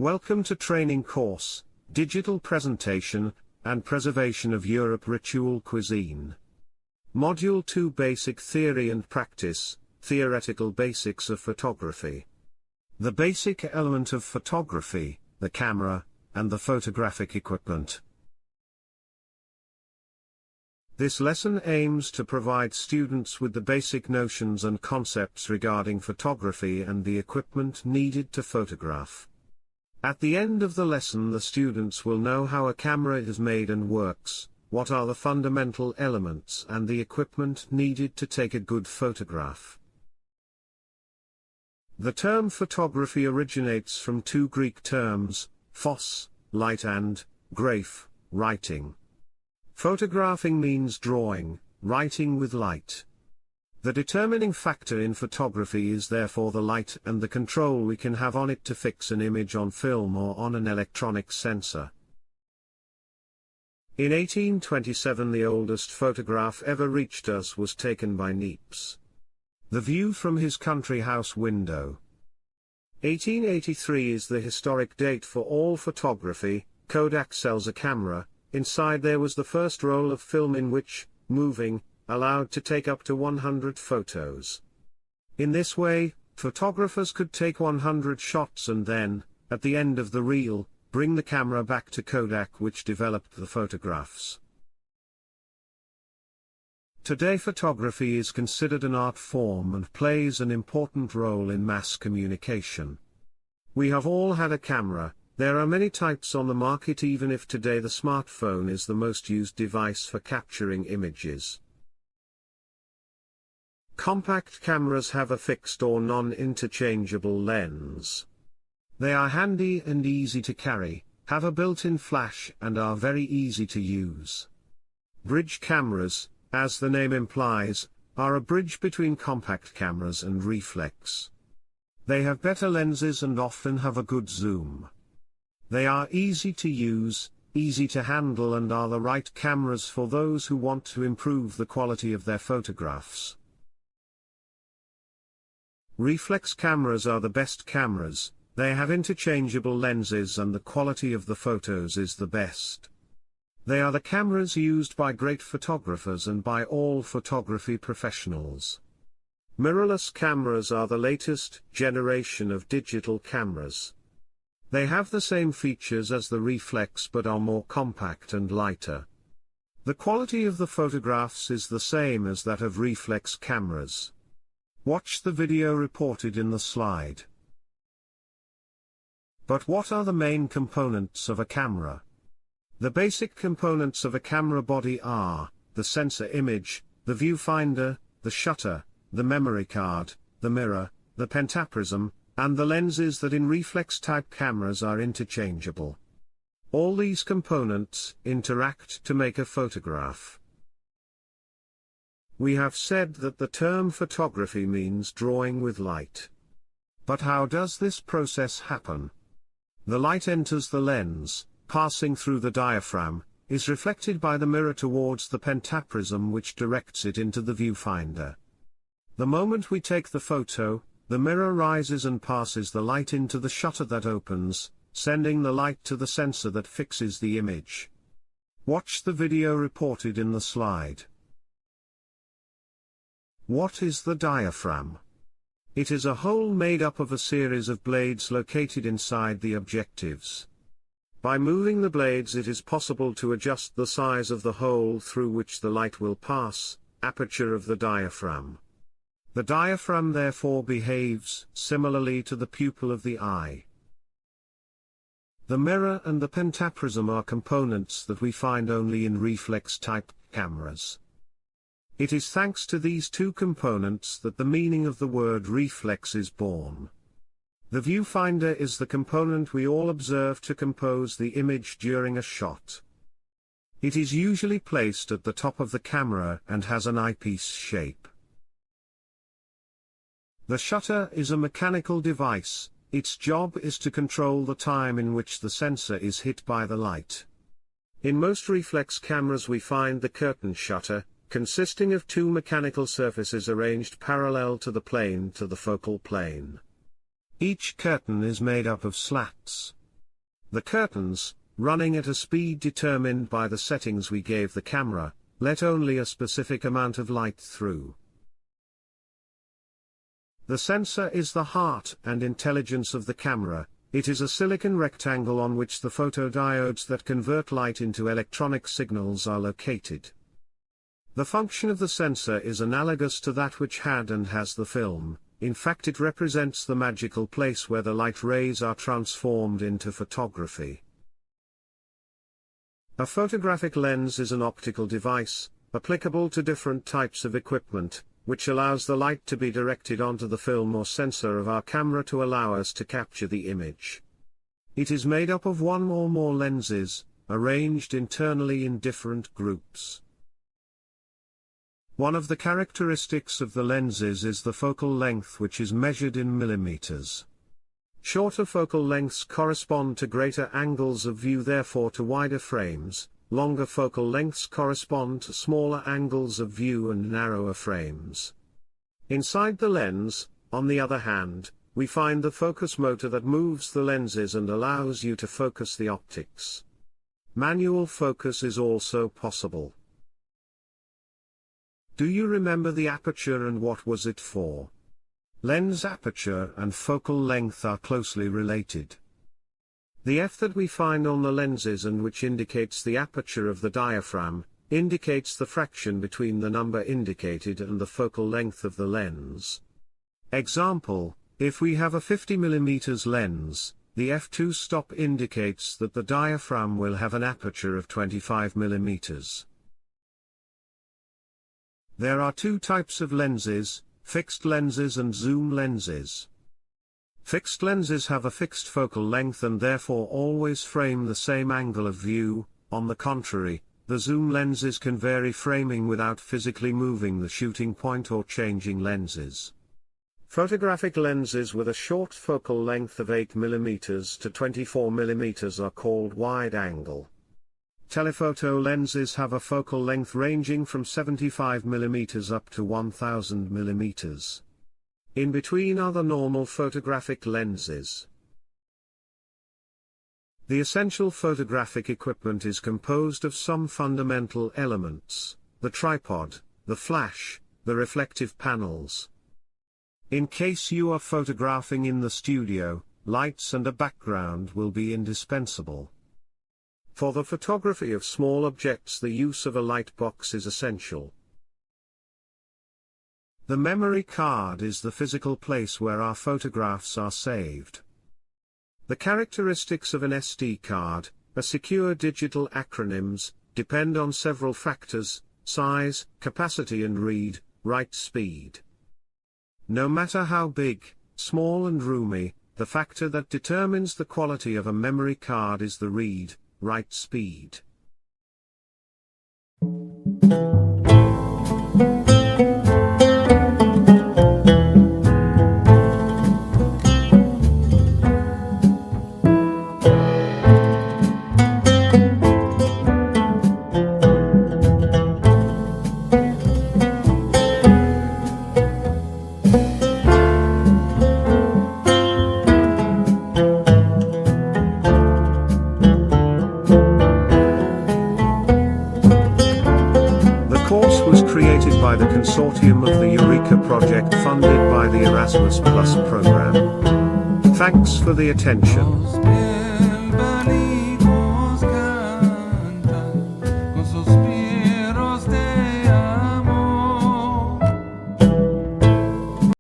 Welcome to training course, Digital Presentation, and Preservation of Europe Ritual Cuisine. Module 2 Basic Theory and Practice, Theoretical Basics of Photography. The basic element of photography, the camera, and the photographic equipment. This lesson aims to provide students with the basic notions and concepts regarding photography and the equipment needed to photograph. At the end of the lesson, the students will know how a camera is made and works, what are the fundamental elements and the equipment needed to take a good photograph. The term photography originates from two Greek terms, phos, light, and graph, writing. Photographing means drawing, writing with light. The determining factor in photography is therefore the light and the control we can have on it to fix an image on film or on an electronic sensor. In 1827 the oldest photograph ever reached us was taken by Niepce. The view from his country house window. 1883 is the historic date for all photography. Kodak sells a camera. Inside there was the first roll of film in which, moving, allowed to take up to 100 photos. In this way, photographers could take 100 shots and then, at the end of the reel, bring the camera back to Kodak, which developed the photographs. Today photography is considered an art form and plays an important role in mass communication. We have all had a camera. There are many types on the market, even if today the smartphone is the most used device for capturing images. Compact cameras have a fixed or non-interchangeable lens. They are handy and easy to carry, have a built-in flash and are very easy to use. Bridge cameras, as the name implies, are a bridge between compact cameras and reflex. They have better lenses and often have a good zoom. They are easy to use, easy to handle, and are the right cameras for those who want to improve the quality of their photographs. Reflex cameras are the best cameras. They have interchangeable lenses and the quality of the photos is the best. They are the cameras used by great photographers and by all photography professionals. Mirrorless cameras are the latest generation of digital cameras. They have the same features as the reflex but are more compact and lighter. The quality of the photographs is the same as that of reflex cameras. Watch the video reported in the slide. But what are the main components of a camera? The basic components of a camera body are the sensor image, the viewfinder, the shutter, the memory card, the mirror, the pentaprism, and the lenses that in reflex-type cameras are interchangeable. All these components interact to make a photograph. We have said that the term photography means drawing with light. But how does this process happen? The light enters the lens, passing through the diaphragm, is reflected by the mirror towards the pentaprism, which directs it into the viewfinder. The moment we take the photo, the mirror rises and passes the light into the shutter that opens, sending the light to the sensor that fixes the image. Watch the video reported in the slide. What is the diaphragm? It is a hole made up of a series of blades located inside the objectives. By moving the blades it is possible to adjust the size of the hole through which the light will pass, aperture of the diaphragm. The diaphragm therefore behaves similarly to the pupil of the eye. The mirror and the pentaprism are components that we find only in reflex-type cameras. It is thanks to these two components that the meaning of the word reflex is born. The viewfinder is the component we all observe to compose the image during a shot. It is usually placed at the top of the camera and has an eyepiece shape. The shutter is a mechanical device. Its job is to control the time in which the sensor is hit by the light. In most reflex cameras we find the curtain shutter, consisting of two mechanical surfaces arranged parallel to the plane to the focal plane. Each curtain is made up of slats, The curtains, running at a speed determined by the settings we gave the camera, let only a specific amount of light through. The sensor is the heart and intelligence of the camera. It is a silicon rectangle on which the photodiodes that convert light into electronic signals are located. The function of the sensor is analogous to that which had and has the film. In fact, it represents the magical place where the light rays are transformed into photography. A photographic lens is an optical device, applicable to different types of equipment, which allows the light to be directed onto the film or sensor of our camera to allow us to capture the image. It is made up of one or more lenses, arranged internally in different groups. One of the characteristics of the lenses is the focal length, which is measured in millimeters. Shorter focal lengths correspond to greater angles of view, therefore to wider frames. Longer focal lengths correspond to smaller angles of view and narrower frames. Inside the lens, on the other hand, we find the focus motor that moves the lenses and allows you to focus the optics. Manual focus is also possible. Do you remember the aperture and what was it for? Lens aperture and focal length are closely related. The F that we find on the lenses and which indicates the aperture of the diaphragm, indicates the fraction between the number indicated and the focal length of the lens. Example, if we have a 50 mm lens, the f2 stop indicates that the diaphragm will have an aperture of 25 mm. There are two types of lenses, fixed lenses and zoom lenses. Fixed lenses have a fixed focal length and therefore always frame the same angle of view. On the contrary, the zoom lenses can vary framing without physically moving the shooting point or changing lenses. Photographic lenses with a short focal length of 8 mm to 24 mm are called wide-angle. Telephoto lenses have a focal length ranging from 75 mm up to 1000 mm. In between are the normal photographic lenses. The essential photographic equipment is composed of some fundamental elements: the tripod, the flash, the reflective panels. In case you are photographing in the studio, lights and a background will be indispensable. For the photography of small objects, the use of a light box is essential. The memory card is the physical place where our photographs are saved. The characteristics of an SD card, a secure digital acronyms, depend on several factors: size, capacity and read-write speed. No matter how big, small and roomy, the factor that determines the quality of a memory card is the read-write speed. By the consortium of the Eurica project funded by the Erasmus Plus program. Thanks for the attention.